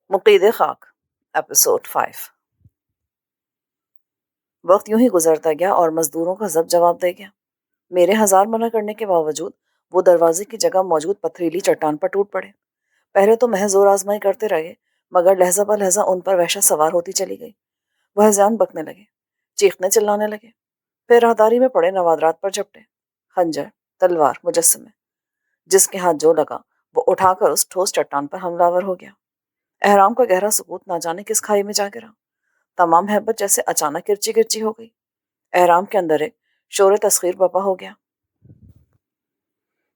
مقید خاک ایپیسوڈ 5۔ وقت یوں ہی گزرتا گیا اور مزدوروں کا ضبط جواب دے گیا۔ میرے ہزار منع کرنے کے باوجود وہ دروازے کی جگہ موجود پتھریلی چٹان پر ٹوٹ پڑے۔ پہلے تو محض زور آزمائی کرتے رہے، مگر لہجہ بہ لہجہ ان پر وحشت سوار ہوتی چلی گئی۔ وہ ہذیان بکنے لگے، چیخنے چلانے لگے، پھر راہداری میں پڑے نوادرات پر جھپٹے۔ خنجر، تلوار، مجسمے، جس کے ہاتھ جو لگا وہ اٹھا کر اس ٹھوس چٹان پر حملہ آور ہو گیا۔ احرام کا گہرا سکوت نہ جانے کس کھائی میں جا گرا۔ تمام ہیبت جیسے اچانک کرچی کرچی ہو گئی۔ احرام کے اندر ایک شور تسخیر برپا ہو گیا۔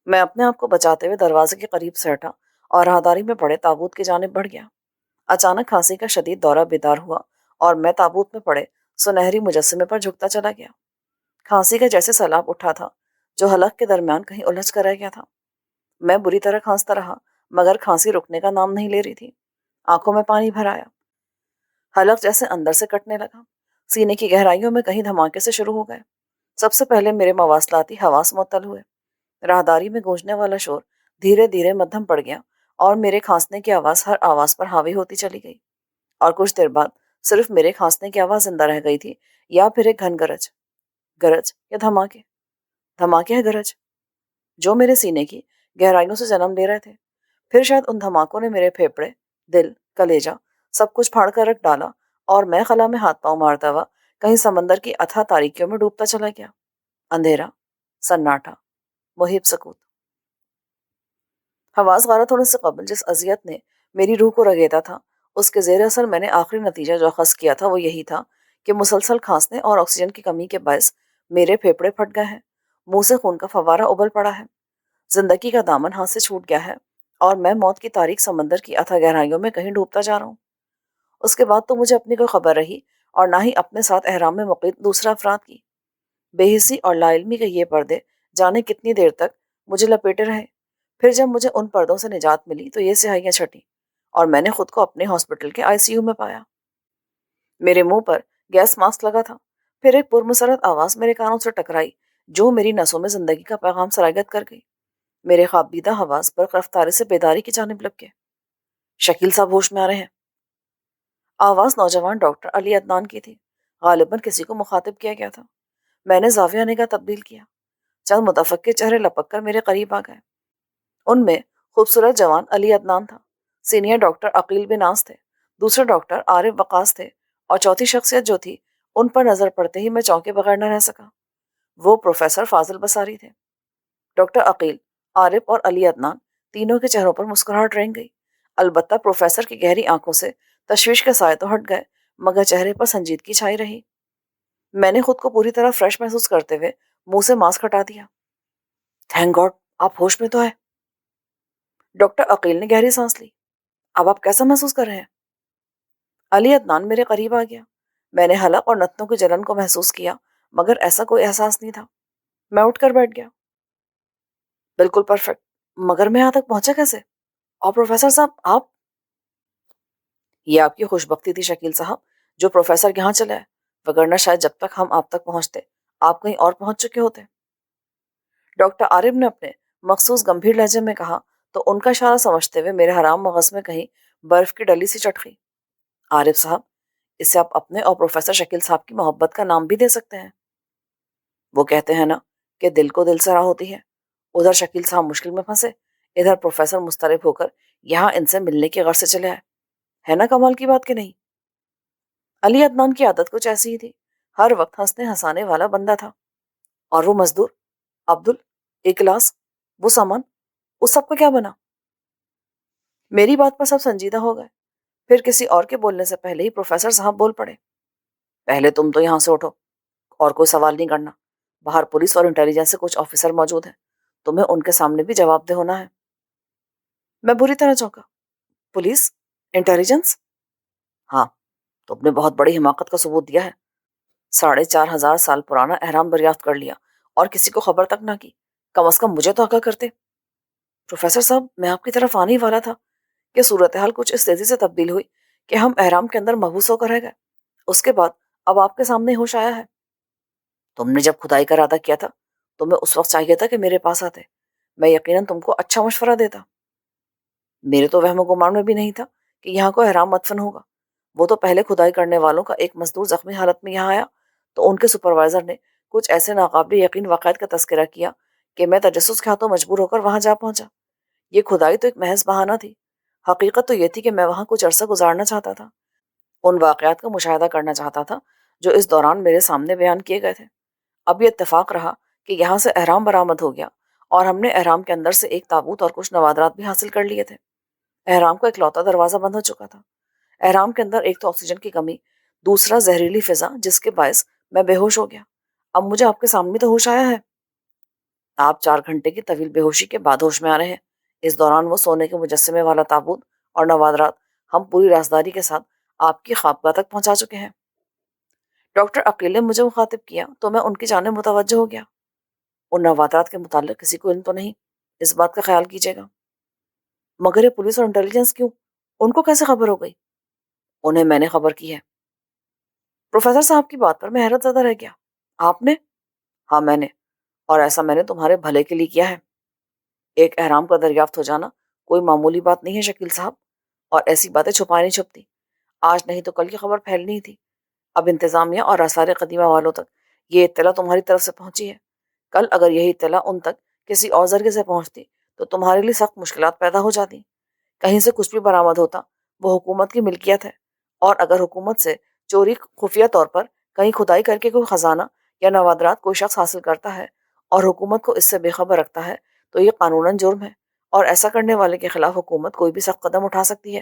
میں اپنے آپ کو بچاتے ہوئے دروازے کے قریب سے ہٹا اور راہداری میں پڑے تابوت کی جانب بڑھ گیا۔ اچانک کھانسی کا شدید دورہ بیدار ہوا اور میں تابوت میں پڑے سنہری مجسمے پر جھکتا چلا گیا۔ کھانسی کا جیسے سیلاب اٹھا تھا جو حلق کے درمیان کہیں الجھ کر رہ گیا تھا۔ میں بری طرح کھانستا رہا، مگر کھانسی رکنے کا نام نہیں لے رہی تھی۔ آنکھوں میں پانی بھر آیا، حلق جیسے اندر سے کٹنے لگا، سینے کی گہرائیوں میں کہیں دھماکے سے شروع ہو گئے۔ سب سے پہلے میرے مواصلاتی حواس معطل ہوئے۔ راہداری میں گونجنے والا شور دھیرے دھیرے مدھم پڑ گیا اور میرے کھانسنے کی آواز ہر آواز پر حاوی ہوتی چلی گئی، اور کچھ دیر بعد صرف میرے کھانسنے کی آواز زندہ رہ گئی تھی، یا پھر ایک گھن گرج، گرج یا دھماکے، دھماکے ہے گرج، جو میرے سینے کی گہرائیوں سے جنم لے رہے تھے۔ پھر شاید ان دھماکوں نے میرے پھیپڑے، دل، کلیجہ سب کچھ پھاڑ کر رکھ ڈالا، اور میں خلا میں ہاتھ پاؤں مارتا ہوا کہیں سمندر کی اتھاہ تاریکیوں میں ڈوبتا چلا گیا۔ اندھیرا، سناٹا، محیب سکوت۔ حواس غارت ہونے سے قبل جس اذیت نے میری روح کو رگیدا تھا، اس کے زیر اثر میں نے آخری نتیجہ جو اخذ کیا تھا وہ یہی تھا کہ مسلسل کھانسنے اور آکسیجن کی کمی کے باعث میرے پھیپڑے پھٹ گئے ہیں، منہ سے خون کا فوارہ ابل پڑا ہے، زندگی کا دامن ہاتھ سے چھوٹ گیا ہے، اور میں موت کی تاریک سمندر کی اتھاہ گہرائیوں میں کہیں ڈوبتا جا رہا ہوں۔ اس کے بعد تو مجھے اپنی کوئی خبر رہی اور نہ ہی اپنے ساتھ احرام میں مقید دوسرے افراد کی۔ بے حسی اور لا علمی کے یہ پردے جانے کتنی دیر تک مجھے لپیٹے رہے۔ پھر جب مجھے ان پردوں سے نجات ملی تو یہ سیاہیاں چھٹیں اور میں نے خود کو اپنے ہاسپٹل کے ICU میں پایا۔ میرے منہ پر گیس ماسک لگا تھا۔ پھر ایک پرمسرت آواز میرے کانوں سے ٹکرائی جو میری نسوں میں زندگی کا پیغام سرایت کر گئی۔ میرے خواب دیدہ حواس برق رفتاری سے بیداری کی جانب لپکے۔ شکیل صاحب ہوش میں آ رہے ہیں۔ آواز نوجوان ڈاکٹر علی عدنان کی تھی۔ غالباً کسی کو مخاطب کیا گیا تھا۔ میں نے زاویہ نگاہ تبدیل کیا۔ چند متفقع چہرے لپک کر میرے قریب آ گئے۔ ان میں خوبصورت جوان علی عدنان تھا، سینئر ڈاکٹر عقیل بناز تھے، دوسرے ڈاکٹر عارف وقاص تھے، اور چوتھی شخصیت جو تھی ان پر نظر پڑتے ہی میں چونکے بغیر نہ رہ سکا۔ وہ پروفیسر فاضل بصاری تھے۔ ڈاکٹر عقیل، عارف اور علی عدنان تینوں کے چہروں پر مسکراہٹ رنگ گئی، البتہ پروفیسر کی گہری آنکھوں سے تشویش کے سائے تو ہٹ گئے، مگر چہرے پر سنجیدگی چھائی رہی۔ میں نے خود کو پوری طرح فریش محسوس کرتے ہوئے منہ سے ماسک ہٹا دیا۔ تھینک گاڈ آپ ہوش میں تو ہے۔ ڈاکٹر عقیل نے گہری سانس لی۔ اب آپ کیسا محسوس کر رہے ہیں؟ علی عدنان میرے قریب آ گیا۔ میں نے حلق اور نتنوں کی جلن کو محسوس کیا، مگر ایسا کوئی احساس نہیں تھا۔ میں اٹھ کر بیٹھ گیا۔ بالکل پرفیکٹ، مگر میں یہاں تک پہنچا کیسے؟ اور پروفیسر صاحب آپ؟ یہ آپ کی خوش بختی تھی شکیل صاحب جو پروفیسر یہاں چلا ہے، وگرنہ شاید جب تک ہم آپ تک پہنچتے آپ کہیں اور پہنچ چکے ہوتے۔ ڈاکٹر عارف نے اپنے مخصوص گمبھیر لہجے میں کہا تو ان کا اشارہ سمجھتے ہوئے میرے حرام مغز میں کہیں برف کی ڈلی سی چٹکی۔ عارف صاحب، اسے آپ اپنے اور پروفیسر شکیل صاحب کی محبت کا نام بھی دے سکتے ہیں۔ وہ کہتے ہیں نا کہ دل کو دل سے راہ ہوتی ہے۔ ادھر شکیل صاحب مشکل میں پھنسے، ادھر پروفیسر مسترب ہو کر یہاں ان سے ملنے کی غرض سے چلے آئے۔ ہے نا کمال کی بات کہ نہیں؟ علی عدنان کی عادت کچھ ایسی ہی تھی، ہر وقت ہنسنے ہنسانے والا بندہ تھا۔ اور وہ مزدور عبدل، ایک گلاس، وہ سامان، اس سب کا کیا بنا؟ میری بات پر سب سنجیدہ ہو گئے۔ پھر کسی اور کے بولنے سے پہلے ہی پروفیسر صاحب بول پڑے۔ پہلے تم تو یہاں سے اٹھو اور کوئی سوال نہیں کرنا۔ باہر پولیس اور انٹیلیجنس سے کچھ آفیسر موجود ہیں، تمہیں ان کے سامنے بھی جواب دہ ہونا ہے۔ میں بری طرح چونکا۔ پولیس؟ انٹیلیجنس؟ ہاں، تم نے بہت بڑی حماقت کا ثبوت دیا ہے۔ 4,500 سال پرانا احرام دریافت کر لیا اور کسی کو خبر تک نہ کی۔ کم از کم مجھے تو آگاہ کرتے۔ پروفیسر صاحب، میں آپ کی طرف آنے ہی والا تھا کہ صورتحال کچھ اس تیزی سے تبدیل ہوئی کہ ہم احرام کے اندر محبوس ہو کر رہ گئے۔ اس کے بعد اب آپ کے سامنے ہوش آیا ہے۔ تم نے جب کھدائی کا ارادہ کیا تھا تمہیں اس وقت چاہیے تھا کہ میرے پاس آتے، میں یقیناً تم کو اچھا مشورہ دیتا۔ میرے تو وہم و گمان میں بھی نہیں تھا کہ یہاں کو احرام مدفن ہوگا؟ وہ تو پہلے کھدائی کرنے والوں کا ایک مزدور زخمی حالت میں یہاں آیا تو ان کے سپروائزر نے کچھ ایسے ناقابل یقین واقعات کا تذکرہ کیا کہ میں تجسس کے ہاتھوں مجبور ہو کر وہاں جا پہنچا۔ یہ کھدائی تو ایک محض بہانہ تھی، حقیقت تو یہ تھی کہ میں وہاں کچھ عرصہ گزارنا چاہتا تھا، ان واقعات کا مشاہدہ کرنا چاہتا تھا جو اس دوران میرے سامنے بیان کیے گئے تھے۔ اب یہ اتفاق رہا کہ یہاں سے احرام برآمد ہو گیا اور ہم نے احرام کے اندر سے ایک تابوت اور کچھ نوادرات بھی حاصل کر لیے تھے۔ احرام کا اکلوتا دروازہ بند ہو چکا تھا۔ احرام کے اندر ایک تو آکسیجن کی کمی، دوسرا زہریلی فضا جس کے باعث میں بے ہوش ہو گیا۔ اب مجھے آپ کے سامنے تو ہوش آیا ہے۔ آپ 4 گھنٹے کی طویل بے ہوشی کے بعد ہوش میں آ رہے ہیں۔ اس دوران وہ سونے کے مجسمے والا تابوت اور نوادرات ہم پوری رازداری کے ساتھ آپ کی خوابگاہ تک پہنچا چکے ہیں۔ ڈاکٹر عقیل نے مجھے مخاطب کیا تو میں ان کی جانب متوجہ ہو گیا۔ ان نوادرات کے متعلق کسی کو علم تو نہیں، اس بات کا خیال کیجیے گا۔ مگر یہ پولیس اور انٹیلیجنس کیوں؟ ان کو کیسے خبر ہو گئی؟ انہیں میں نے خبر کی ہے۔ پروفیسر صاحب کی بات پر میں حیرت زدہ رہ گیا۔ آپ نے؟ ہاں میں نے، اور ایسا میں نے تمہارے بھلے کے لیے کیا ہے۔ ایک احرام کا دریافت ہو جانا کوئی معمولی بات نہیں ہے شکیل صاحب، اور ایسی باتیں چھپائی نہیں چھپتی۔ آج نہیں تو کل کی خبر پھیلنی ہی تھی۔ اب انتظامیہ اور آثار قدیمہ والوں تک یہ اطلاع تمہاری طرف سے پہنچی ہے۔ کل اگر یہی اطلاع ان تک کسی اور ذریعے سے پہنچتی تو تمہارے لیے سخت مشکلات پیدا ہو جاتی۔ کہیں سے کچھ بھی برآمد ہوتا وہ حکومت کی ملکیت ہے، اور اگر حکومت سے چوری خفیہ طور پر کہیں کھدائی کر کے کوئی خزانہ یا نوادرات کوئی شخص حاصل کرتا ہے اور حکومت کو اس سے بے خبر رکھتا ہے تو یہ قانوناً جرم ہے، اور ایسا کرنے والے کے خلاف حکومت کوئی بھی سخت قدم اٹھا سکتی ہے۔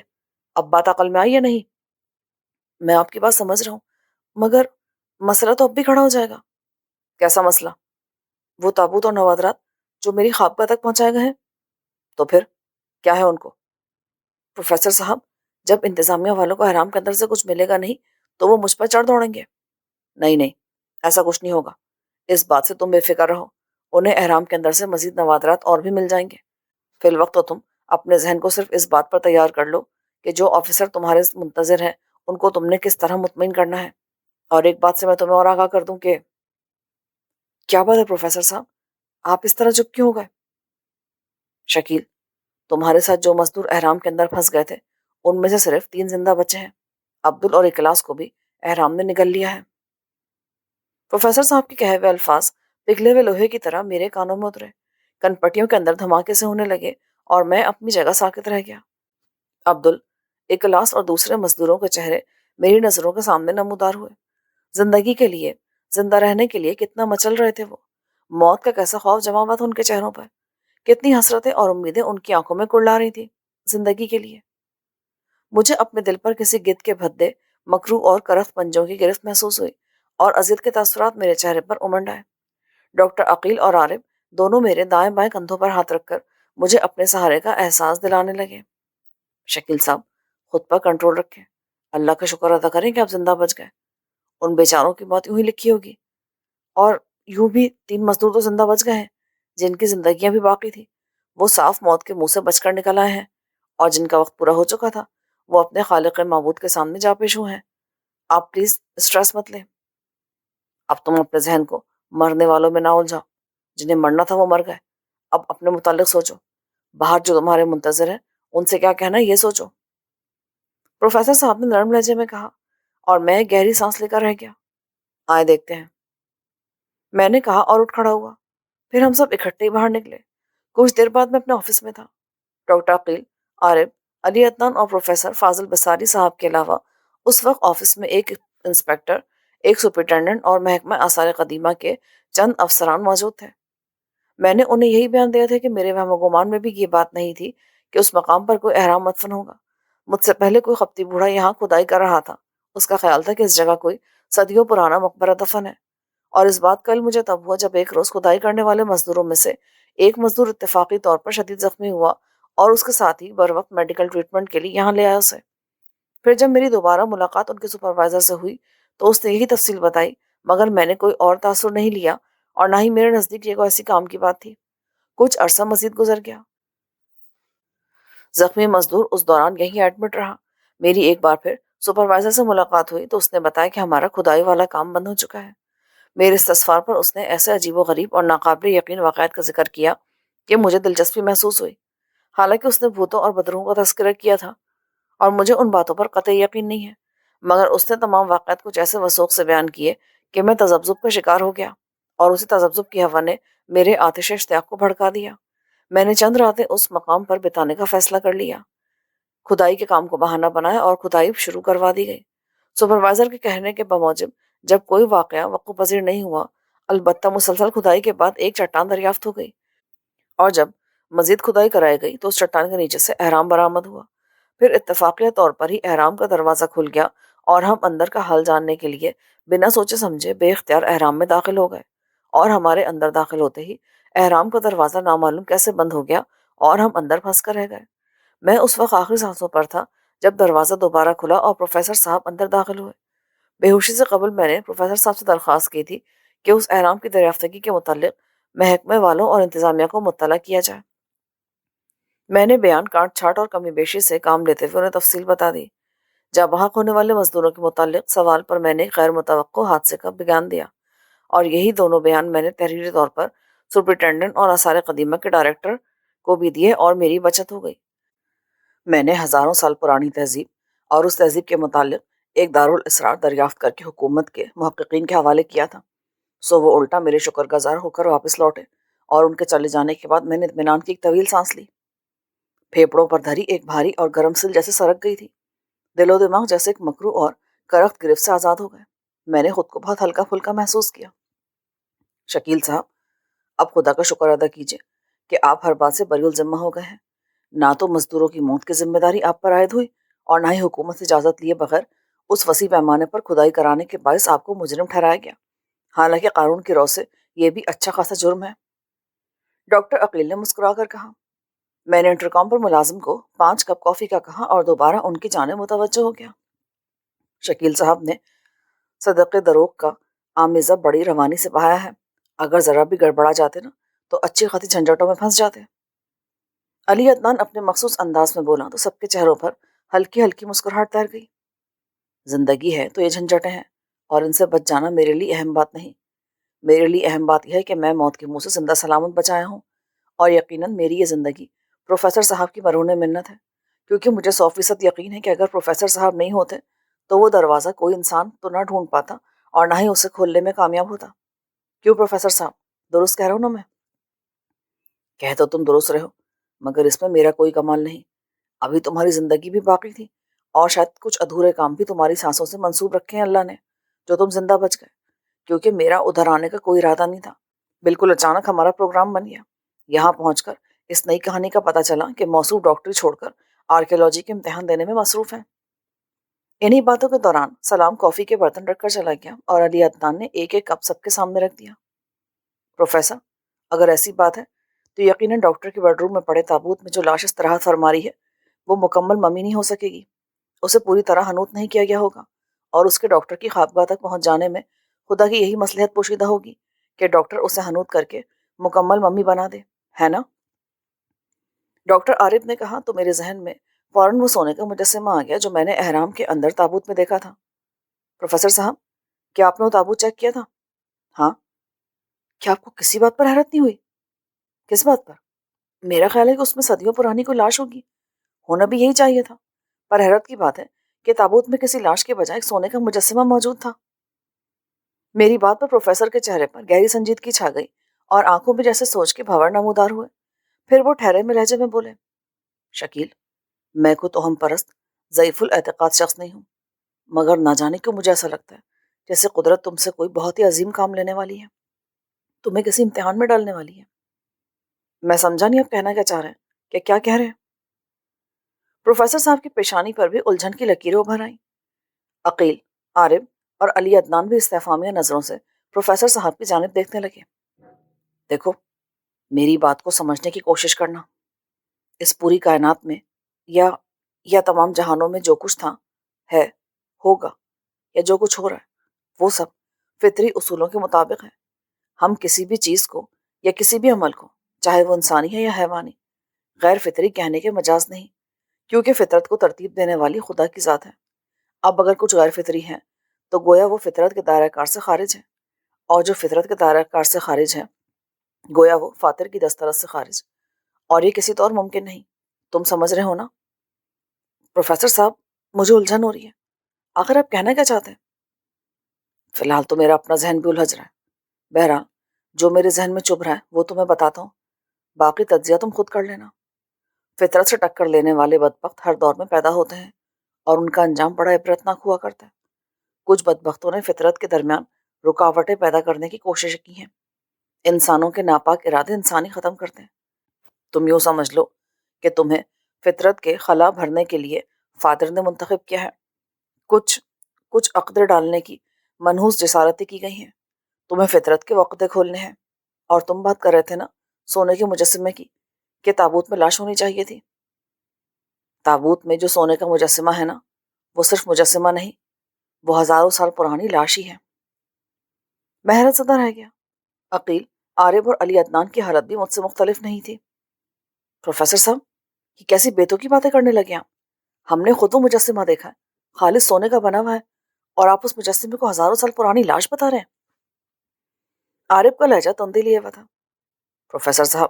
اب بات عقل میں آئی یا نہیں؟ میں آپ کی بات سمجھ رہا ہوں، مگر مسئلہ تو اب بھی کھڑا ہو جائے گا۔ کیسا مسئلہ؟ وہ تابوت اور نوادرات جو میری خوابگاہ تک پہنچائے گئے ہیں۔ تو پھر کیا ہے ان کو؟ پروفیسر صاحب، جب انتظامیہ والوں کو احرام کے اندر سے کچھ ملے گا نہیں تو وہ مجھ پر چڑھ دوڑیں گے۔ نہیں نہیں، ایسا کچھ نہیں ہوگا، اس بات سے تم بے فکر رہو۔ انہیں احرام کے اندر سے مزید نوادرات اور بھی مل جائیں گے۔ فی الوقت تو تم اپنے ذہن کو صرف اس بات پر تیار کر لو کہ جو آفیسر تمہارے منتظر ہیں ان کو تم نے کس طرح مطمئن کرنا ہے۔ اور ایک بات سے میں تمہیں اور آگاہ کر دوں کہ… کیا بات ہے پروفیسر صاحب؟ آپ اس طرح چپ کیوں ہو گئے؟ شکیل، تمہارے ساتھ جو مزدور احرام کے اندر پھنس گئے تھے ان میں سے صرف 3 زندہ بچے ہیں۔ عبدل اور اکلاس کو بھی احرام نے نگل لیا ہے۔ پروفیسر صاحب کے کہے ہوئے الفاظ پگھلے ہوئے لوہے کی طرح میرے کانوں میں اترے، کن پٹیوں کے اندر دھماکے سے ہونے لگے اور میں اپنی جگہ ساکت رہ گیا۔ عبدل، اکلاس اور دوسرے مزدوروں کے چہرے میری نظروں کے سامنے نمودار ہوئے۔ زندگی کے لیے، زندہ رہنے کے لیے کتنا مچل رہے تھے وہ۔ موت کا کیسا خوف جمع ہوا تھا ان کے چہروں پر، کتنی حسرتیں اور امیدیں ان کی آنکھوں میں کڑلا رہی تھی زندگی کے لیے۔ مجھے اپنے دل پر کسی گدھ کے بھدے، مکروہ اور کرخت پنجوں کی گرفت محسوس ہوئی اور اذیت کے تاثرات میرے چہرے پر امنڈ آئے۔ ڈاکٹر عقیل اور عارف دونوں میرے دائیں بائیں کندھوں پر ہاتھ رکھ کر مجھے اپنے سہارے کا احساس دلانے لگے۔ شکیل صاحب، خود پر کنٹرول رکھیں، اللہ کا شکر ادا کریں کہ آپ زندہ بچ گئے۔ ان بیچاروں کی موت یوں ہی لکھی ہوگی، اور یوں بھی 3 مزدور تو زندہ بچ گئے ہیں جن کی زندگیاں بھی باقی تھی۔ وہ صاف موت کے منہ سے بچ کر نکل آئے ہیں، اور جن کا وقت پورا ہو چکا تھا وہ اپنے خالق معبود کے سامنے جا پیش ہوئے ہیں۔ آپ پلیز اسٹریس مت لیں۔ اب تم اپنے ذہن کو مرنے والوں میں نہ الجھاؤ، جنہیں مرنا تھا وہ مر گئے۔ اب اپنے متعلق سوچو، باہر جو تمہارے منتظر ہیں ان سے کیا کہنا ہے یہ سوچو۔ پروفیسر صاحب نے نرم لہجے میں کہا، اور میں گہری سانس لے کر رہ گیا۔ آئے دیکھتے ہیں، میں نے کہا اور اٹھ کھڑا ہوا۔ پھر ہم سب اکٹھے ہی باہر نکلے۔ کچھ دیر بعد میں اپنے آفس میں تھا۔ ڈاکٹر عقیل، عارف، علی عدنان اور پروفیسر فاضل بصاری صاحب کے علاوہ اس وقت آفس میں ایک انسپیکٹر، ایک سپرنٹینڈنٹ اور محکمہ آثار قدیمہ کے چند افسران موجود تھے۔ میں نے انہیں یہی بیان دیا تھا کہ میرے وہم و گمان میں بھی یہ بات نہیں تھی کہ اس مقام پر کوئی احرام مدفن ہوگا۔ مجھ سے پہلے کوئی خپتی بوڑھا یہاں کھدائی کر رہا تھا، اس کا خیال تھا کہ اس جگہ کوئی صدیوں پرانا مقبرہ دفن ہے، اور اس بات کا علم مجھے تب ہوا جب ایک روز کھدائی کرنے والے مزدوروں میں سے ایک مزدور اتفاقی طور پر شدید زخمی ہوا اور اس کے ساتھ ہی بر وقت میڈیکل ٹریٹمنٹ کے لیے یہاں لے آیا اسے۔ پھر جب میری دوبارہ ملاقات ان کے سپروائزر سے ہوئی تو اس نے یہی تفصیل بتائی، مگر میں نے کوئی اور تاثر نہیں لیا، اور نہ ہی میرے نزدیک یہ کوئی ایسی کام کی بات تھی۔ کچھ عرصہ مزید گزر گیا۔ زخمی مزدور اس دوران یہیں ایڈمٹ رہا۔ میری ایک بار پھر سپروائزر سے ملاقات ہوئی تو اس نے بتایا کہ ہمارا کھدائی والا کام بند ہو چکا ہے۔ میرے استفسار پر اس نے ایسے عجیب و غریب اور ناقابل یقین واقعات کا ذکر کیا کہ مجھے دلچسپی محسوس ہوئی۔ حالانکہ اس نے بھوتوں اور بدروحوں کا تذکرہ کیا تھا، اور مجھے ان باتوں پر قطعی یقین نہیں ہے، مگر اس نے تمام واقعات کچھ ایسے وثوق سے بیان کیے کہ میں تذبذب کا شکار ہو گیا، اور اسی تذبذب کی ہوا نے میرے آتش اشتیاق کو بھڑکا دیا۔ میں نے چند راتیں اس مقام پر بتانے کا فیصلہ کر لیا، کھدائی کے کام کو بہانہ بنایا اور کھدائی شروع کروا دی گئی۔ سپروائزر کے کہنے کے بموجب جب کوئی واقعہ وقوع پذیر نہیں ہوا، البتہ مسلسل کھدائی کے بعد ایک چٹان دریافت ہو گئی، اور جب مزید کھدائی کرائی گئی تو اس چٹان کے نیچے سے احرام برآمد ہوا۔ پھر اتفاقیہ طور پر ہی احرام کا دروازہ کھل گیا اور ہم اندر کا حال جاننے کے لیے بنا سوچے سمجھے بے اختیار احرام میں داخل ہو گئے، اور ہمارے اندر داخل ہوتے ہی احرام کا دروازہ نامعلوم کیسے بند ہو گیا اور ہم اندر پھنس کر رہ گئے۔ میں اس وقت آخری سانسوں پر تھا جب دروازہ دوبارہ کھلا اور پروفیسر صاحب اندر داخل ہوئے۔ بے ہوشی سے قبل میں نے پروفیسر صاحب سے درخواست کی تھی کہ اس احرام کی دریافتگی کے متعلق محکمے والوں اور انتظامیہ کو مطلع کیا جائے۔ میں نے بیان کاٹ چھانٹ اور کمی بیشی سے کام لیتے ہوئے انہیں تفصیل بتا دی۔ جب وہاں ہونے والے مزدوروں کے متعلق سوال پر میں نے غیر متوقع حادثے کا بیان دیا، اور یہی دونوں بیان میں نے تحریری طور پر سپرنٹینڈنٹ اور آثار قدیمہ کے ڈائریکٹر کو بھی دیے، اور میری بچت ہو گئی۔ میں نے ہزاروں سال پرانی تہذیب اور اس تہذیب کے متعلق ایک دارالاسرار دریافت کر کے حکومت کے محققین کے حوالے کیا تھا، سو وہ الٹا میرے شکر گزار ہو کر واپس لوٹے، اور ان کے چلے جانے کے بعد میں نے اطمینان کی ایک طویل سانس لی۔ پھیپڑوں پر دھری ایک بھاری اور گرم سل جیسے سرک گئی تھی، دل و دماغ جیسے ایک مکرو اور کرخت گرفت سے آزاد ہو گئے۔ میں نے خود کو بہت ہلکا پھلکا محسوس کیا۔ شکیل صاحب، اب خدا کا شکر ادا کیجئے کہ آپ ہر بات سے بری الذمہ ہو گئے ہیں۔ نہ تو مزدوروں کی موت کی ذمہ داری آپ پر عائد ہوئی، اور نہ ہی حکومت سے اجازت لیے بغیر اس وسیع پیمانے پر کھدائی کرانے کے باعث آپ کو مجرم ٹھہرایا گیا، حالانکہ قانون کی رو سے یہ بھی اچھا خاصا جرم ہے۔ ڈاکٹر عقیل نے مسکرا کر کہا۔ میں نے انٹرکام پر ملازم کو 5 کپ کافی کا کہا اور دوبارہ ان کی جانب متوجہ ہو گیا۔ شکیل صاحب نے صدق دروغ کا آمیزہ بڑی روانی سے بہایا ہے، اگر ذرا بھی گڑبڑا جاتے نا تو اچھی خاصی جھنجھٹوں میں پھنس جاتے۔ علی عدنان اپنے مخصوص انداز میں بولا تو سب کے چہروں پر ہلکی ہلکی مسکراہٹ تیر گئی۔ زندگی ہے تو یہ جھنجھٹیں ہیں، اور ان سے بچ جانا میرے لیے اہم بات نہیں۔ میرے لیے اہم بات یہ ہے کہ میں موت کے منہ سے زندہ سلامت بچایا ہوں، اور یقیناً میری یہ زندگی پروفیسر صاحب کی مرہون منت ہے، کیونکہ مجھے 100% یقین ہے کہ اگر پروفیسر صاحب نہیں ہوتے تو وہ دروازہ کوئی انسان تو نہ ڈھونڈ پاتا اور نہ ہی اسے کھولنے میں کامیاب ہوتا۔ کیوں پروفیسر صاحب، درست کہہ رہا ہوں نا میں؟ کہہ تو تم درست رہو، مگر اس میں میرا کوئی کمال نہیں۔ ابھی تمہاری زندگی بھی باقی تھی، اور شاید کچھ ادھورے کام بھی تمہاری سانسوں سے منسوب رکھے ہیں اللہ نے، جو تم زندہ بچ گئے، کیونکہ میرا ادھر آنے کا کوئی ارادہ نہیں تھا۔ بالکل اچانک ہمارا پروگرام بن گیا۔ یہاں پہنچ کر اس نئی کہانی کا پتہ چلا کہ موصوف ڈاکٹری چھوڑ کر آرکیولوجی کے امتحان دینے میں مصروف ہیں۔ انہی باتوں کے دوران سلام کافی کے برتن رکھ کر چلا گیا، اور علی عدنان نے ایک ایک کپ سب کے سامنے رکھ دیا۔ پروفیسر، اگر ایسی بات ہے تو یقیناً ڈاکٹر کے بیڈ روم میں پڑے تابوت میں جو لاش استراحت فرما رہی ہے وہ مکمل ممی نہیں ہو سکے گی۔ اسے پوری طرح حنوط نہیں کیا گیا ہوگا، اور اس کے ڈاکٹر کی خوابگاہ تک پہنچ جانے میں خدا کی یہی مصلحت پوشیدہ ہوگی کہ ڈاکٹر اسے حنوط کر کے مکمل ممی بنا دے، ہے نا؟ ڈاکٹر عارف نے کہا تو میرے ذہن میں فوراً وہ سونے کا مجسمہ آ گیا جو میں نے احرام کے اندر تابوت میں دیکھا تھا۔ پروفیسر صاحب، کیا آپ نے وہ تابوت چیک کیا تھا؟ ہاں۔ کیا آپ کو کسی بات پر حیرت نہیں ہوئی؟ کس بات پر؟ میرا خیال ہے کہ اس میں صدیوں پرانی کوئی لاش ہوگی، ہونا بھی یہی چاہیے تھا، پر حیرت کی بات ہے کہ تابوت میں کسی لاش کے بجائے ایک سونے کا مجسمہ موجود تھا۔ میری بات پر پروفیسر کے چہرے پر گہری سنجیدگی چھا گئی، اور آنکھوں میں جیسے سوچ کے بھنور نمودار ہوئے۔ پھر وہ ٹھہرے میں لہجے میں بولے، شکیل، میں کوئی توہم پرست ضعیف الاعتقاد شخص نہیں ہوں، مگر نہ جانے کیوں مجھے ایسا لگتا ہے جیسے قدرت تم سے کوئی بہت ہی عظیم کام لینے والی ہے، تمہیں کسی امتحان میں ڈالنے والی ہے۔ میں سمجھا نہیں آپ کہنا کیا چاہ رہے ہیں، کہ کیا کہہ رہے ہیں؟ پروفیسر صاحب کی پیشانی پر بھی الجھن کی لکیریں ابھر آئیں۔ عقیل، عارف اور علی عدنان بھی استفہامیہ نظروں سے پروفیسر صاحب کی جانب دیکھنے لگے۔ دیکھو، میری بات کو سمجھنے کی کوشش کرنا۔ اس پوری کائنات میں یا تمام جہانوں میں جو کچھ تھا، ہے، ہوگا، یا جو کچھ ہو رہا ہے، وہ سب فطری اصولوں کے مطابق ہے۔ ہم کسی بھی چیز کو یا کسی بھی عمل کو، چاہے وہ انسانی ہے یا حیوانی، غیر فطری کہنے کے مجاز نہیں، کیونکہ فطرت کو ترتیب دینے والی خدا کی ذات ہے۔ اب اگر کچھ غیر فطری ہے تو گویا وہ فطرت کے دائرہ کار سے خارج ہے، اور جو فطرت کے دائرہ کار سے خارج ہے گویا وہ فاطر کی دسترس سے خارج، اور یہ کسی طور ممکن نہیں۔ تم سمجھ رہے ہو نا؟ پروفیسر صاحب، مجھے الجھن ہو رہی ہے، آخر آپ کہنا کیا چاہتے ہیں؟ فی الحال تو میرا اپنا ذہن بھی الجھ رہا ہے، بہرحال جو میرے ذہن میں چبھ رہا ہے وہ تو میں بتاتا ہوں، باقی تجزیہ تم خود کر لینا۔ فطرت سے ٹکر لینے والے بدبخت ہر دور میں پیدا ہوتے ہیں اور ان کا انجام بڑا عبرتناک ہوا کرتا ہے۔ کچھ بدبختوں نے فطرت کے درمیان رکاوٹیں پیدا کرنے کی کوشش کی ہیں۔ انسانوں کے ناپاک ارادے انسانی ختم کرتے ہیں۔ تم یوں سمجھ لو کہ تمہیں فطرت کے خلا بھرنے کے لیے فادر نے منتخب کیا ہے۔ کچھ کچھ عقدے ڈالنے کی منحوس جسارتیں کی گئی ہیں۔ تمہیں فطرت کے وقتے کھولنے ہیں۔ اور تم بات کر رہے تھے نا سونے کے مجسمے کی، کہ تابوت میں لاش ہونی چاہیے تھی۔ تابوت میں جو سونے کا مجسمہ ہے نا، وہ صرف مجسمہ نہیں، وہ ہزاروں سال پرانی لاش ہی ہے۔ میں حیرت زدہ رہ گیا۔ عقیل، عارف اور علی عدنان کی حالت بھی مجھ سے مختلف نہیں تھی۔ پروفیسر صاحب، یہ کیسی بیتوں کی باتیں کرنے لگے آپ؟ ہم نے خود وہ مجسمہ دیکھا ہے، خالص سونے کا بنا ہوا ہے، اور آپ اس مجسمے کو ہزاروں سال پرانی لاش بتا رہے ہیں۔ عارف کا لہجہ تندی لیے ہوا تھا۔ پروفیسر صاحب،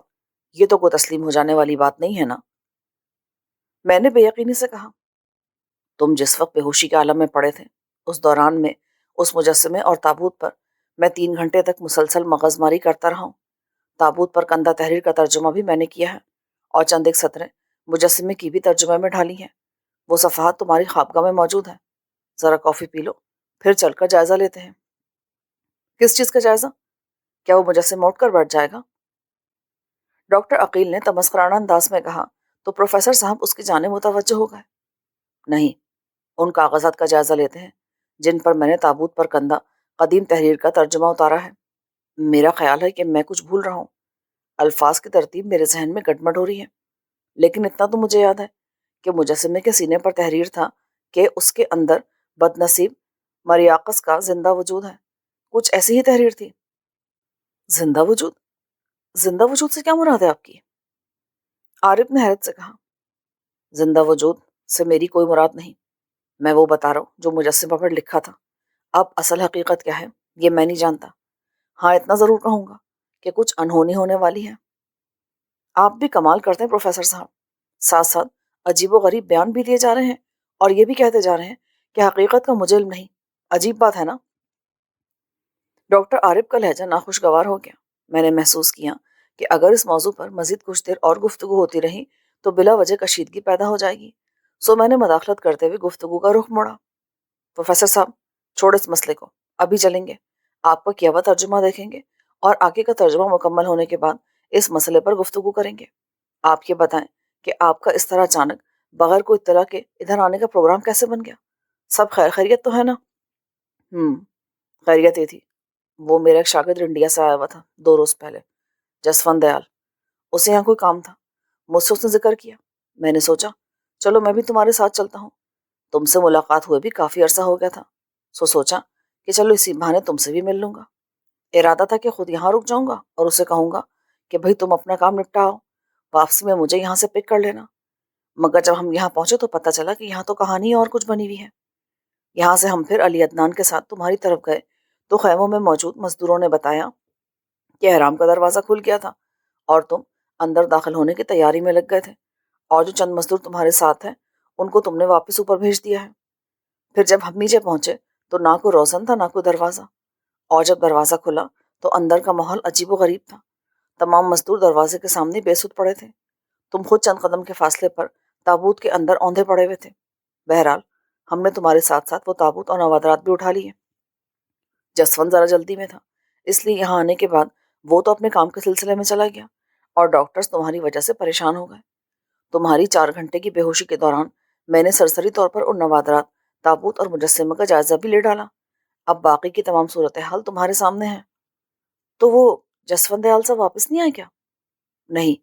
یہ تو کوئی تسلیم ہو جانے والی بات نہیں ہے نا؟ میں نے بے یقینی سے کہا۔ تم جس وقت بے ہوشی کے عالم میں پڑے تھے، اس دوران میں اس مجسمے اور تابوت پر میں 3 گھنٹے تک مسلسل مغز ماری کرتا رہا ہوں۔ تابوت پر کندہ تحریر کا ترجمہ بھی میں نے کیا ہے، اور چند ایک سطریں مجسمے کی بھی ترجمے میں ڈالی ہیں۔ وہ صفحات تمہاری خوابگاہ میں موجود ہیں۔ ذرا کافی پی لو، پھر چل کر جائزہ لیتے ہیں۔ کس چیز کا جائزہ؟ کیا وہ مجسمہ اٹھ کر بیٹھ جائے گا؟ ڈاکٹر عقیل نے تمسخرانہ انداز میں کہا تو پروفیسر صاحب اس کی جانب متوجہ ہو گئے۔ نہیں، ان کاغذات کا جائزہ لیتے ہیں جن پر میں نے تابوت پر کندہ قدیم تحریر کا ترجمہ اتارا ہے۔ میرا خیال ہے کہ میں کچھ بھول رہا ہوں۔ الفاظ کی ترتیب میرے ذہن میں گڑبڑ ہو رہی ہے، لیکن اتنا تو مجھے یاد ہے کہ مجسمے کے سینے پر تحریر تھا کہ اس کے اندر بد نصیب مریاقس کا زندہ وجود ہے۔ کچھ ایسی ہی تحریر تھی۔ زندہ وجود؟ زندہ وجود سے کیا مراد ہے آپ کی؟ عارف نے حیرت سے کہا۔ زندہ وجود سے میری کوئی مراد نہیں، میں وہ بتا رہا ہوں جو مجسمہ پر لکھا تھا۔ اب اصل حقیقت کیا ہے یہ میں نہیں جانتا۔ ہاں، اتنا ضرور کہوں گا کہ کچھ انہونی ہونے والی ہے۔ آپ بھی کمال کرتے ہیں پروفیسر صاحب، ساتھ ساتھ عجیب و غریب بیان بھی دیے جا رہے ہیں اور یہ بھی کہتے جا رہے ہیں کہ حقیقت کا مجھے علم نہیں۔ عجیب بات ہے نا؟ ڈاکٹر عارف کا لہجہ ناخوشگوار ہو گیا۔ میں نے محسوس کیا کہ اگر اس موضوع پر مزید کچھ دیر اور گفتگو ہوتی رہی تو بلا وجہ کشیدگی پیدا ہو جائے گی، سو میں نے مداخلت کرتے ہوئے گفتگو کا رخ موڑا۔ پروفیسر صاحب، چھوڑ اس مسئلے کو، ابھی چلیں گے، آپ کا کیا ہوا ترجمہ دیکھیں گے اور آگے کا ترجمہ مکمل ہونے کے بعد اس مسئلے پر گفتگو کریں گے۔ آپ یہ بتائیں کہ آپ کا اس طرح اچانک بغیر کوئی اطلاع کے ادھر آنے کا پروگرام کیسے بن گیا؟ سب خیر خیریت تو ہے نا؟ خیریت یہ تھی، وہ میرا ایک شاگرد انڈیا سے آیا ہوا تھا 2 روز پہلے، جسونت دیال۔ اسے یہاں کوئی کام تھا، مجھ سے اس نے ذکر کیا۔ میں نے سوچا چلو میں بھی تمہارے ساتھ چلتا ہوں، تم سے ملاقات ہوئے بھی کافی عرصہ ہو گیا تھا، سو سوچا کہ چلو اسی بہانے تم سے بھی مل لوں گا۔ ارادہ تھا کہ خود یہاں رک جاؤں گا اور اسے کہوں گا کہ بھئی تم اپنا کام نپٹاؤ، واپسی میں مجھے یہاں سے پک کر لینا۔ مگر جب ہم یہاں پہنچے تو پتہ چلا کہ یہاں تو کہانی اور کچھ بنی ہوئی ہے۔ یہاں سے ہم پھر علی عدنان کے ساتھ تمہاری طرف گئے تو خیموں میں موجود مزدوروں نے بتایا کہ احرام کا دروازہ کھل گیا تھا اور تم اندر داخل ہونے کی تیاری میں لگ گئے تھے، اور جو چند مزدور تمہارے ساتھ ہیں ان کو تم نے واپس اوپر بھیج دیا ہے۔ پھر جب ہم نیچے پہنچے تو نہ کوئی روشن تھا نہ کوئی دروازہ، اور جب دروازہ کھلا تو اندر کا ماحول عجیب و غریب تھا۔ تمام مزدور دروازے کے سامنے بے سود پڑے تھے، تم خود چند قدم کے فاصلے پر تابوت کے اندر اوندھے پڑے ہوئے تھے۔ بہرحال ہم نے تمہارے ساتھ ساتھ وہ تابوت اور نوادرات بھی اٹھا لیے۔ جسونت ذرا جلدی میں تھا، اس لیے یہاں آنے کے بعد وہ تو اپنے کام کے سلسلے میں چلا گیا اور ڈاکٹرز تمہاری وجہ سے پریشان ہو گئے۔ تمہاری 4 گھنٹے کی بے ہوشی کے دوران میں نے سرسری طور پر ان نوادرات، تابوت اور مجسمہ کا جائزہ بھی لے ڈالا۔ اب باقی کی تمام صورتحال تمہارے سامنے ہے۔ تو وہ جسونت دیال صاحب واپس نہیں آئے کیا؟ نہیں،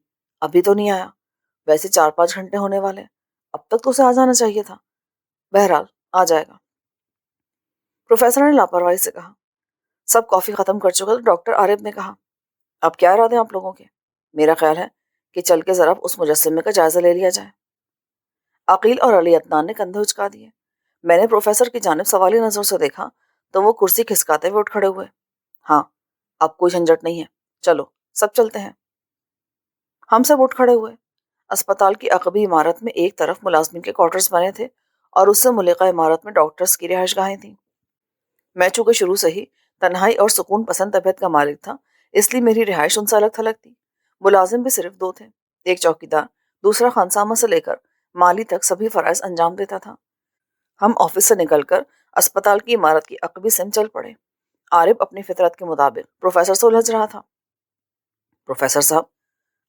ابھی تو نہیں آیا، ویسے 4-5 گھنٹے ہونے والے ہیں، اب تک تو اسے آ جانا چاہیے تھا۔ بہرحال آ جائے گا، پروفیسر نے لاپرواہی سے کہا۔ سب کافی ختم کر چکا تو ڈاکٹر عارف نے کہا، اب کیا ارادے ہیں آپ لوگوں کے؟ میرا خیال ہے کہ چل کے ذرا اس مجسمے کا جائزہ لے لیا جائے۔ عقیل اور علی عدنان نے کندھے اچکا دیے۔ میں نے پروفیسر کی جانب سوالی نظر سے دیکھا تو وہ کرسی کھسکاتے ہوئے اٹھ کھڑے ہوئے۔ ہاں، اب کوئی جھنجھٹ نہیں ہے، چلو سب چلتے ہیں۔ ہم سب اٹھ کھڑے ہوئے۔ اسپتال کی عقبی عمارت میں ایک طرف ملازمین کے کوارٹرز بنے تھے اور اس سے ملحقہ عمارت میں ڈاکٹرز کی رہائش گاہیں تھیں۔ میں چونکہ شروع سے ہی تنہائی اور سکون پسند طبیعت کا مالک تھا، اس لیے میری رہائش ان سے الگ تھلگ تھی۔ ملازم بھی صرف دو تھے، ایک چوکیدار، دوسرا خانسامہ سے لے کر مالی تک سبھی فرائض انجام دیتا تھا۔ ہم آفس سے نکل کر اسپتال کی عمارت کی عقبی سمت چل پڑے۔ عارف اپنی فطرت کے مطابق پروفیسر سے الجھ رہا تھا۔ پروفیسر صاحب،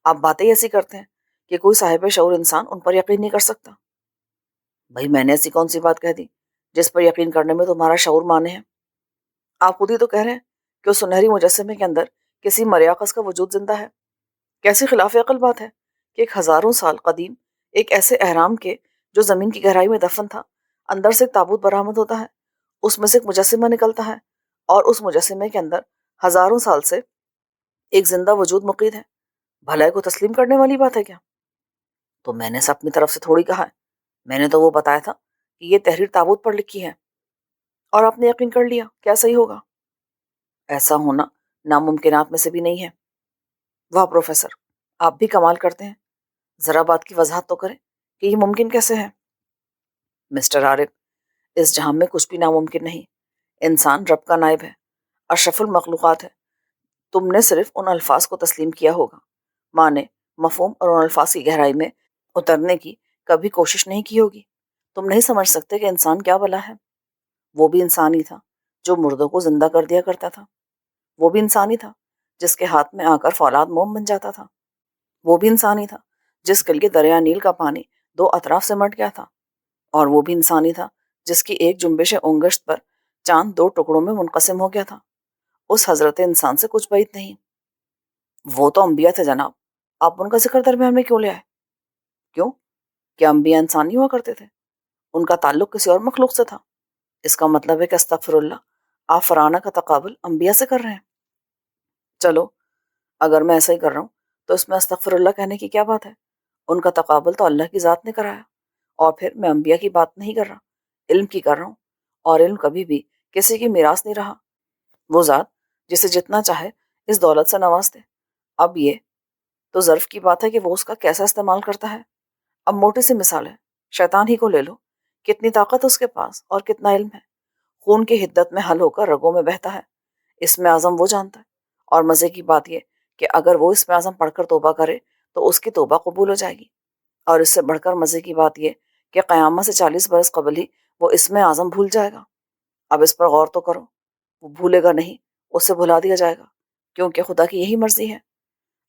آپ باتیں ایسی کرتے ہیں کہ کوئی صاحب شعور انسان ان پر یقین نہیں کر سکتا۔ بھائی میں نے ایسی کون سی بات کہہ دی جس پر یقین کرنے میں تمہارا شعور مانے ہے؟ آپ خود ہی تو کہہ رہے ہیں کہ اس سنہری مجسمے کے اندر کسی مریاخذ کا وجود زندہ ہے۔ کیسی خلاف عقل بات ہے کہ ایک ہزاروں سال قدیم ایک ایسے اہرام کے جو زمین کی گہرائی میں دفن تھا، اندر سے ایک تابوت برآمد ہوتا ہے، اس میں سے ایک مجسمہ نکلتا ہے اور اس مجسمے کے اندر ہزاروں سال سے ایک زندہ وجود مقید ہے۔ بھلائی کو تسلیم کرنے والی بات ہے کیا؟ تو میں نے اپنی طرف سے تھوڑی کہا ہے، میں نے تو وہ بتایا تھا کہ یہ تحریر تابوت پر لکھی ہے اور آپ نے یقین کر لیا، کیا صحیح ہوگا؟ ایسا ہونا ناممکنات میں سے بھی نہیں ہے۔ واہ پروفیسر، آپ بھی کمال کرتے ہیں، ذرا بات کی وضاحت تو کریں کہ یہ ممکن کیسے ہے؟ مسٹر عارف، اس جہان میں کچھ بھی ناممکن نہیں۔ انسان رب کا نائب ہے، اشرف المخلوقات ہے۔ تم نے صرف ان الفاظ کو تسلیم کیا ہوگا، معنی، مفہوم اور ان الفاظ کی گہرائی میں اترنے کی کبھی کوشش نہیں کی ہوگی۔ تم نہیں سمجھ سکتے کہ انسان کیا بلا ہے۔ وہ بھی انسان ہی تھا جو مردوں کو زندہ کر دیا کرتا تھا۔ وہ بھی انسان ہی تھا جس کے ہاتھ میں آ کر فولاد موم بن جاتا تھا۔ وہ بھی انسان ہی تھا جس کے لیے دریا نیل کا پانی دو اطراف سے مٹ گیا تھا۔ اور وہ بھی انسان ہی تھا جس کی ایک جنبش اونگشت پر چاند دو ٹکڑوں میں منقسم ہو گیا تھا۔ اس حضرت انسان سے کچھ بعید نہیں۔ وہ تو انبیاء تھے جناب، آپ ان کا ذکر درمیان میں کیوں لے آئے؟ کیوں؟ کیا انبیاء انسان نہیں ہوا کرتے تھے؟ ان کا تعلق کسی اور مخلوق سے تھا۔ اس کا مطلب ہے کہ استغفر اللہ، آپ فرعونہ کا تقابل انبیاء سے کر رہے ہیں۔ چلو، اگر میں ایسا ہی کر رہا ہوں تو اس میں استغفر اللہ کہنے کی کیا بات ہے؟ ان کا تقابل تو اللہ کی ذات نے کرایا، اور پھر میں انبیاء کی بات نہیں کر رہا، علم کی کر رہا ہوں، اور علم کبھی بھی کسی کی میراث نہیں رہا۔ وہ ذات جسے جتنا چاہے اس دولت سے نواز دے۔ اب یہ تو ظرف کی بات ہے کہ وہ اس کا کیسا استعمال کرتا ہے۔ اب موٹی سی مثال ہے، شیطان ہی کو لے لو، کتنی طاقت اس کے پاس اور کتنا علم ہے۔ خون کی حدت میں حل ہو کر رگوں میں بہتا ہے، اسم اعظم وہ جانتا ہے۔ اور مزے کی بات یہ کہ اگر وہ اسم اعظم پڑھ کر توبہ کرے تو اس کی توبہ قبول ہو جائے گی۔ اور اس سے بڑھ کر مزے کی بات یہ کہ قیامت سے 40 برس قبل ہی وہ اسم اعظم بھول جائے گا۔ اب اس پر غور تو کرو، وہ بھولے گا نہیں، اسے بھلا دیا جائے گا، کیونکہ خدا کی یہی مرضی ہے۔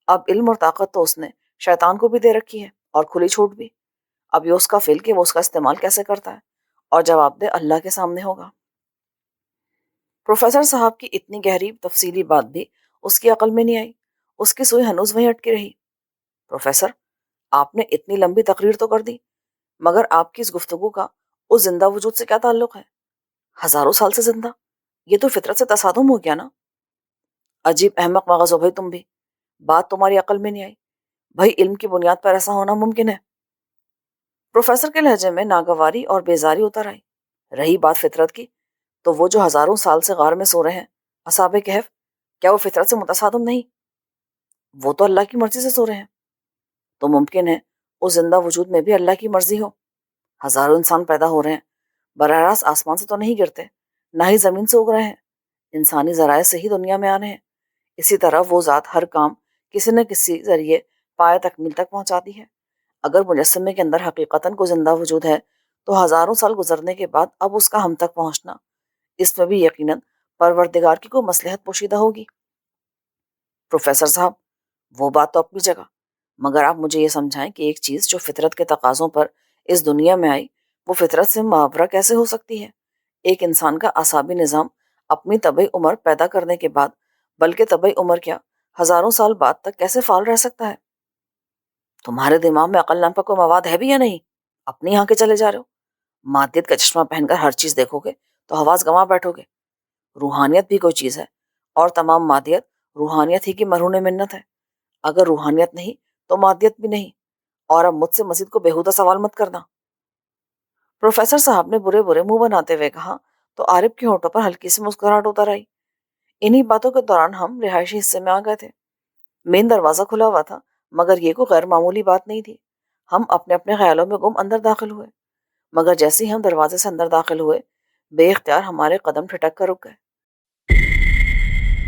اب علم اور طاقت تو اس نے شیطان کو بھی دے رکھی ہے، اور کھلی چھوٹ بھی۔ اب یہ اس کا فعل کہ وہ اس کا استعمال کیسے کرتا ہے، اور جواب دہ اللہ کے سامنے ہوگا۔ پروفیسر صاحب کی اتنی گہری تفصیلی بات بھی اس کی عقل میں نہیں آئی، اس کی سوئی ہنوز وہیں اٹکی رہی۔ پروفیسر، آپ نے اتنی لمبی تقریر تو کر دی، مگر آپ کی اس گفتگو کا اس زندہ وجود سے کیا تعلق ہے؟ ہزاروں سال سے زندہ، یہ تو فطرت سے تصادم ہو گیا نا۔ عجیب احمق مغز ہو بھائی تم بھی، بات تمہاری عقل میں نہیں آئی۔ بھائی علم کی بنیاد پر ایسا ہونا ممکن ہے؟ پروفیسر کے لہجے میں ناگواری اور بیزاری اتر آئی۔ رہی بات فطرت کی، تو وہ جو ہزاروں سال سے غار میں سو رہے ہیں اصحاب کہف، کیا وہ فطرت سے متصادم نہیں؟ وہ تو اللہ کی مرضی سے سو رہے ہیں۔ تو ممکن ہے اس زندہ وجود میں بھی اللہ کی مرضی ہو۔ ہزاروں انسان پیدا ہو رہے ہیں، براہ راست آسمان سے تو نہیں گرتے، نہ ہی زمین سے اگ رہے ہیں، انسانی ذرائع سے ہی دنیا میں آ رہے ہیں۔ اسی طرح وہ ذات ہر کام کسی نہ کسی ذریعے پائے تکمیل تک پہنچاتی ہے۔ اگر مجسمے کے اندر حقیقتاً کوئی زندہ وجود ہے تو ہزاروں سال گزرنے کے بعد اب اس کا ہم تک پہنچنا، اس میں بھی یقیناً پروردگار کی کوئی مصلحت پوشیدہ ہوگی۔ پروفیسر صاحب، وہ بات تو اپنی جگہ، مگر آپ مجھے یہ سمجھائیں کہ ایک چیز جو فطرت کے تقاضوں پر اس دنیا میں آئی، وہ فطرت سے معاورہ کیسے ہو سکتی ہے؟ ایک انسان کا اعصابی نظام اپنی طبعی عمر پیدا کرنے کے بعد، بلکہ طبعی عمر کیا ہزاروں سال بعد تک کیسے فعال رہ سکتا ہے؟ تمہارے دماغ میں عقل نام کا کوئی مواد ہے بھی یا نہیں؟ اپنی یہاں کے چلے جا رہے ہو؟ مادیت کا چشمہ پہن کر ہر چیز دیکھو گے تو حواس گنوا بیٹھو گے۔ روحانیت بھی کوئی چیز ہے، اور تمام مادیت روحانیت ہی کی مرہون منت ہے۔ اگر روحانیت نہیں تو مادیت بھی نہیں۔ اور اب مجھ سے مزید کو بےہودہ سوال مت کرنا۔ پروفیسر صاحب نے برے برے منہ بناتے ہوئے کہا تو عارف کے ہونٹوں پر ہلکی سی مسکراہٹ اتر آئی۔ انہی باتوں کے دوران ہم رہائشی حصے میں آ گئے تھے۔ مین دروازہ کھلا ہوا تھا، مگر یہ کوئی غیر معمولی بات نہیں تھی۔ ہم اپنے اپنے خیالوں میں گم اندر داخل ہوئے، مگر جیسے ہی ہم دروازے سے اندر داخل ہوئے، بے اختیار ہمارے قدم ٹھٹک کر رک گئے۔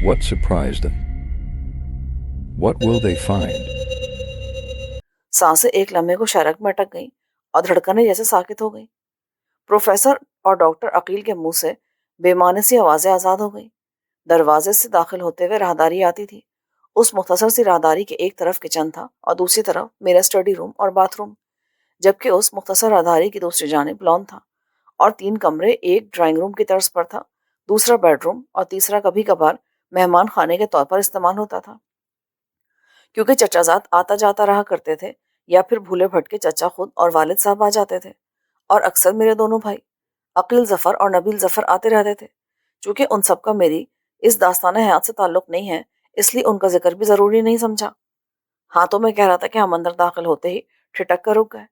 What surprised them? What will they find? سانسیں ایک لمحے کو شرک میں اٹک گئیں اور دھڑکنیں جیسے ساکت ہو گئیں۔ پروفیسر اور ڈاکٹر عقیل کے منہ سے بے معنی سی آوازیں آزاد ہو گئیں۔ دروازے سے داخل ہوتے ہوئے راہداری آتی تھی۔ اس مختصر سی راہداری کے ایک طرف کچن تھا اور دوسری طرف میرا اسٹڈی روم اور باتھ روم، جبکہ اس مختصر راہداری کی دوسری جانب لان تھا اور 3 کمرے، ایک ڈرائنگ روم کی طرز پر تھا، دوسرا بیڈ روم اور تیسرا کبھی کبھار مہمان خانے کے طور پر استعمال ہوتا تھا، کیونکہ چچا زاد آتا جاتا رہا کرتے تھے، یا پھر بھولے بھٹکے چچا خود اور والد صاحب آ جاتے تھے، اور اکثر میرے دونوں بھائی عقیل ظفر اور نبیل ظفر آتے رہتے تھے۔ چونکہ ان سب کا میری اس داستان حیات سے تعلق نہیں ہے، اس لیے ان کا ذکر بھی ضروری نہیں سمجھا۔ ہاں، تو میں کہہ رہا تھا کہ ہم اندر داخل ہوتے ہی ٹھٹک کر رک گئے۔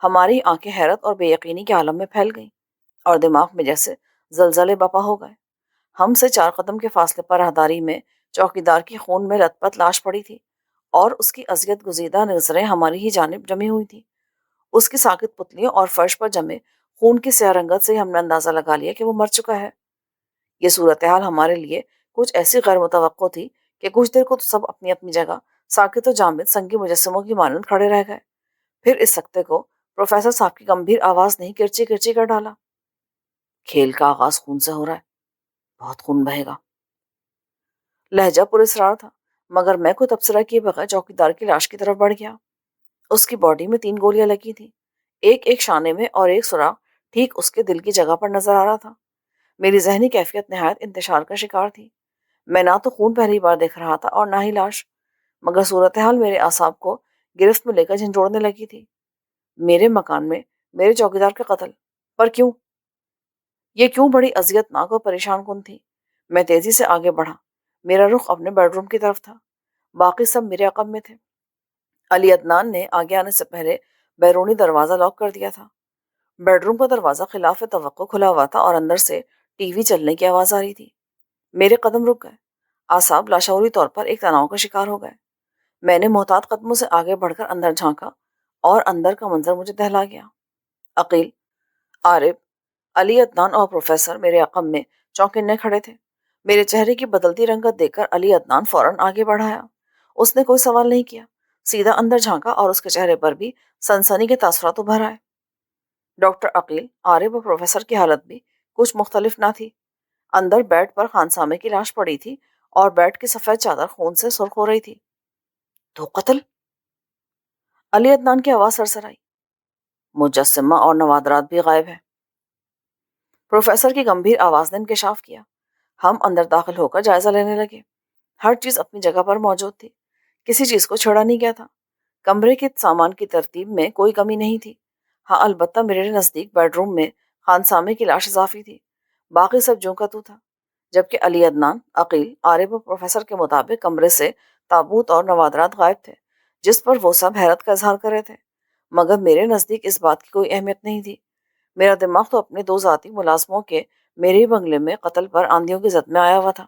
ہماری آنکھیں حیرت اور بے یقینی کے عالم میں پھیل گئیں اور دماغ میں جیسے زلزلے بپا ہو گئے۔ ہم سے 4 قدم کے فاصلے پر راہداری میں چوکیدار کی خون میں لت پت لاش پڑی تھی اور اس کی اذیت گزیدہ نظریں ہماری ہی جانب جمی ہوئی تھیں۔ اس کی ساکت پتلیوں اور فرش پر جمے خون کی سیاہ رنگت سے ہی ہم نے اندازہ لگا لیا کہ وہ مر چکا ہے۔ یہ صورتحال ہمارے لیے کچھ ایسی غیر متوقع تھی کہ کچھ دیر کو تو سب اپنی اپنی جگہ ساکت و جامد سنگی مجسموں کی مانند کھڑے رہ گئے۔ پھر اس سکتے کو پروفیسر صاحب کی گمبھیر آواز نے کرچی کرچی کر ڈالا۔ کھیل کا آغاز خون سے ہو رہا ہے، بہت خون بہے گا۔ لہجہ پر اصرار تھا، مگر میں کوئی تبصرہ کیے بغیر چوکیدار کی لاش کی طرف بڑھ گیا۔ اس کی باڈی میں 3 گولیاں لگی تھیں، ایک شانے میں اور ایک سوراخ ٹھیک اس کے دل کی جگہ پر نظر آ رہا تھا۔ میری ذہنی کیفیت نہایت انتشار کا شکار تھی۔ میں نہ تو خون پہلی بار دیکھ رہا تھا اور نہ ہی لاش، مگر صورتحال میرے اعصاب کو گرفت میں لے کر جھنجھوڑنے لگی تھی۔ میرے مکان میں میرے چوکیدار کا قتل، پر کیوں؟ یہ کیوں بڑی اذیت ناک اور پریشان کن تھی۔ میں تیزی سے آگے بڑھا، میرا رخ اپنے بیڈ روم کی طرف تھا، باقی سب میرے عقب میں تھے۔ علی عدنان نے آگے آنے سے پہلے بیرونی دروازہ لاک کر دیا تھا۔ بیڈ روم کا دروازہ خلاف توقع کھلا ہوا تھا اور اندر سے ٹی وی چلنے کی آواز آ رہی تھی۔ میرے قدم رک گئے، اعصاب لاشعوری طور پر ایک تناؤ کا شکار ہو گئے۔ میں نے محتاط قدموں سے آگے بڑھ کر اندر جھانکا اور اندر کا منظر مجھے دہلا گیا۔ عقیل، عارف، علی عدنان اور پروفیسر میرے عقب میں چوکنے کھڑے تھے۔ میرے چہرے کی بدلتی رنگت دیکھ کر علی عدنان فوراً آگے بڑھایا۔ اس نے کوئی سوال نہیں کیا، سیدھا اندر جھانکا اور اس کے چہرے پر بھی سنسنی کے تاثرات ابھر آئے۔ ڈاکٹر عقیل، عارف اور پروفیسر کی حالت بھی کچھ مختلف نہ تھی۔ اندر بیڈ پر خانسامے کی لاش پڑی تھی اور بیڈ کی سفید چادر خون سے سرخ ہو رہی تھی۔ تو قتل؟ علی عدنان کی آواز سرسر آئی۔ مجسمہ اور نوادرات بھی غائب ہے، پروفیسر کی گمبھیر آواز نے انکشاف کیا۔ ہم اندر داخل ہو کر جائزہ لینے لگے۔ ہر چیز اپنی جگہ پر موجود تھی، کسی چیز کو چھوڑا نہیں گیا تھا۔ کمرے کے سامان کی ترتیب میں کوئی کمی نہیں تھی۔ ہاں، البتہ میرے نزدیک بیڈ روم میں خانسامے کی لاش اضافی تھی، باقی سب جوں کا تو تھا، جبکہ علی عدنان، عقیل، عارف اور پروفیسر کے مطابق کمرے سے تابوت اور نوادرات غائب تھے، جس پر وہ سب حیرت کا اظہار کر رہے تھے، مگر میرے نزدیک اس بات کی کوئی اہمیت نہیں تھی۔ میرا دماغ تو اپنے 2 ذاتی ملازموں کے میرے ہی بنگلے میں قتل پر آندھیوں کی زد میں آیا ہوا تھا۔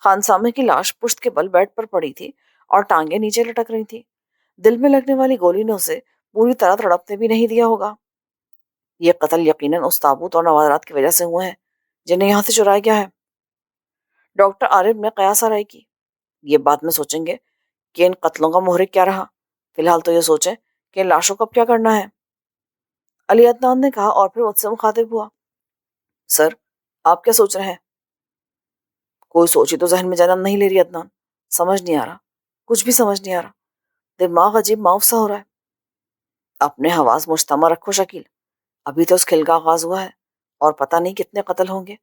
خانسامے کی لاش پشت کے بل بیڈ پر پڑی تھی اور ٹانگیں نیچے لٹک رہی تھی۔ دل میں لگنے والی گولی نے اسے پوری طرح تڑپنے بھی نہیں دیا ہوگا۔ یہ قتل یقیناً اس تابوت اور نوادرات کی وجہ سے ہوئے ہیں جنہیں یہاں سے چرایا گیا ہے۔ ڈاکٹر عارف نے قیاس آرائی کی۔ یہ بات میں سوچیں گے کہ ان قتلوں کا محرک کیا رہا۔ فی الحال تو یہ سوچیں کہ ان لاشوں کو اب کیا کرنا ہے۔ علی عدنان نے کہا اور پھر مجھ سے مخاطب ہوا، سر، آپ کیا سوچ رہے ہیں؟ کوئی سوچ ہی تو ذہن میں جنم نہیں لے رہی عدنان، سمجھ نہیں آ رہا، کچھ بھی سمجھ نہیں آ رہا، دماغ عجیب معاف سا ہو رہا ہے۔ اپنے حواس مجتمع رکھو شکیل، ابھی تو اس کھیل کا آغاز ہوا ہے اور پتہ نہیں کتنے قتل ہوں گے،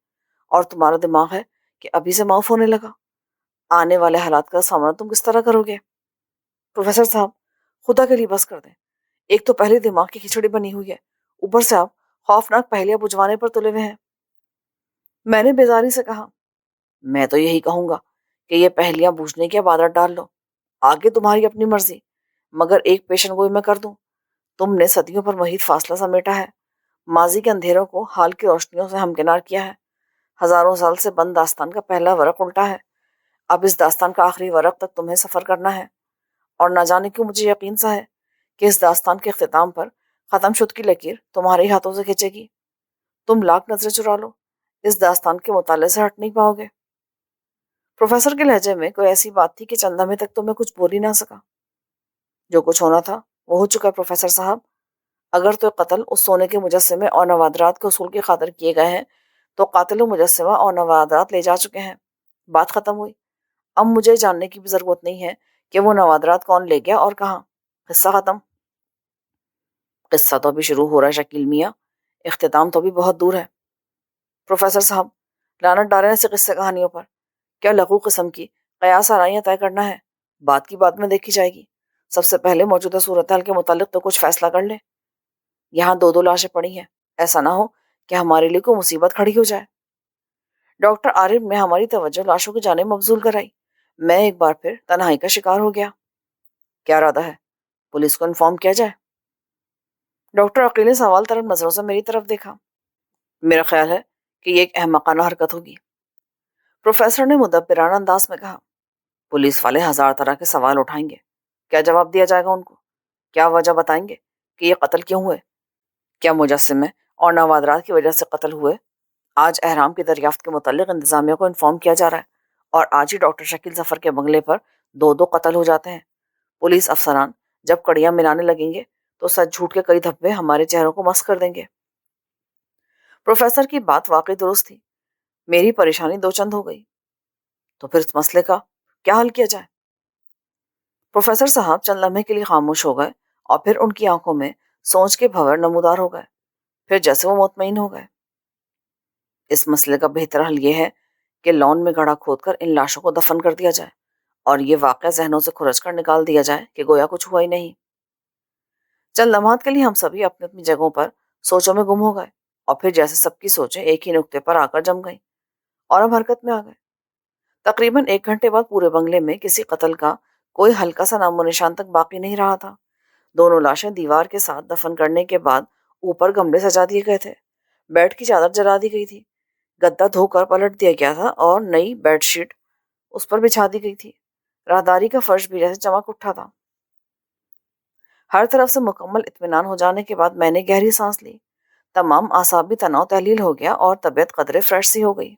اور تمہارا دماغ ہے کہ ابھی سے معاف ہونے لگا۔ آنے والے حالات کا سامنا تم کس طرح کرو گے؟ پروفیسر صاحب، خدا کے لیے بس کر دیں، ایک تو پہلے دماغ کی کھچڑی بنی ہوئی ہے، اوپر سے آپ خوفناک پہلیاں بجھوانے پر تلے ہوئے ہیں۔ میں نے بیزاری سے کہا، میں تو یہی کہوں گا کہ یہ پہلیاں بوجھنے کی اب عادت ڈال لو، آگے تمہاری اپنی مرضی، مگر ایک پیشن گوئی میں کر دوں، تم نے صدیوں پر محیط فاصلہ سمیٹا ہے، ماضی کے اندھیروں کو حال کی روشنیوں سے ہمکنار کیا ہے، ہزاروں سال سے بند داستان کا پہلا ورق الٹا ہے، اب اس داستان کا آخری ورق تک تمہیں سفر کرنا ہے، اور نہ جانے کیوں مجھے یقین سا ہے کہ اس داستان کے اختتام پر ختم شد کی لکیر تمہارے ہاتھوں سے کھینچے گی. تم لاکھ نظریں چرا لو، اس داستان کے مطالعے سے ہٹ نہیں پاؤ گے. پروفیسر کے لہجے میں کوئی ایسی بات تھی کہ چند لمحے تک تو میں کچھ بول ہی نہ سکا. جو کچھ ہونا تھا وہ ہو چکا ہے پروفیسر صاحب. اگر تو قتل اس سونے کے مجسمے اور نوادرات کے اصول کی خاطر کیے گئے ہیں تو قاتل و مجسمہ اور نوادرات لے جا چکے ہیں. بات ختم ہوئی. اب مجھے جاننے کی بھی ضرورت نہیں ہے کہ وہ نوادرات کون لے گیا اور کہاں. قصہ ختم. قصہ تو ابھی شروع ہو رہا ہے شکیل میاں، اختتام تو بھی بہت دور ہے. پروفیسر صاحب لعنت ڈالیں ایسے قصے کہانیوں پر. کیا لغو قسم کی قیاس آرائیاں طے کرنا ہے؟ بات کی بات میں دیکھی جائے گی. سب سے پہلے موجودہ صورتحال کے متعلق تو کچھ فیصلہ کر لیں. یہاں دو لاشیں پڑی ہیں، ایسا نہ ہو کہ ہمارے لیے کوئی مصیبت کھڑی ہو جائے. ڈاکٹر عارف نے ہماری توجہ لاشوں کی جانب مبذول کرائی. میں ایک بار پھر تنہائی کا شکار ہو گیا. کیا ارادہ ہے؟ پولیس کو انفارم کیا جائے؟ ڈاکٹر عقیل نے سوال طلب نظروں سے میری طرف دیکھا. میرا خیال ہے کہ یہ ایک احمقانہ حرکت ہوگی. پروفیسر نے مدبرانہ انداز میں کہا. پولیس والے ہزار طرح کے سوال اٹھائیں گے. کیا جواب دیا جائے گا ان کو؟ کیا وجہ بتائیں گے کہ یہ قتل کیوں ہوئے؟ کیا مجسمے اور نوادرات کی وجہ سے قتل ہوئے؟ آج احرام کی دریافت کے متعلق انتظامیہ کو انفارم کیا جا رہا ہے اور آج ہی ڈاکٹر شکیل ظفر کے بنگلے پر دو قتل ہو جاتے ہیں. پولیس افسران جب کڑیاں ملانے لگیں گے تو سچ جھوٹ کے کئی دھبے ہمارے چہروں کو مسخ کر دیں گے. پروفیسر کی بات واقعی درست تھی. میری پریشانی دو چند ہو گئی. تو پھر اس مسئلے کا کیا حل کیا جائے؟ پروفیسر صاحب چند لمحے کے لیے خاموش ہو گئے اور پھر ان کی آنکھوں میں سوچ کے بھور نمودار ہو گئے. پھر جیسے وہ مطمئن ہو گئے. اس مسئلے کا بہتر حل یہ ہے کہ لان میں گڑھا کھود کر ان لاشوں کو دفن کر دیا جائے اور یہ واقعہ ذہنوں سے کھرچ کر نکال دیا جائے کہ گویا کچھ ہوا ہی نہیں. چند لمحات کے لیے ہم سبھی اپنی اپنی جگہوں پر سوچوں میں گم ہو گئے اور پھر جیسے سب کی سوچیں ایک ہی نقطے پر آ کر جم گئیں اور ہم حرکت میں آ گئے. تقریباً 1 گھنٹے بعد پورے بنگلے میں کسی قتل کا کوئی ہلکا سا نام و نشان تک باقی نہیں رہا تھا. دونوں لاشیں دیوار کے ساتھ دفن کرنے کے بعد اوپر گملے سجا دیے گئے تھے. بیڈ کی چادر جلا دی گئی تھی. گدا دھو کر پلٹ دیا گیا تھا اور نئی بیڈ شیٹ اس پر بچھا دی گئی تھی. راہداری کا فرش بھی جیسے چمک اٹھا تھا. ہر طرف سے مکمل اطمینان ہو جانے کے بعد میں نے گہری سانس لی. تمام اعصاب بھی تناؤ تحلیل ہو گیا اور طبیعت قدرے فریش سی ہو گئی.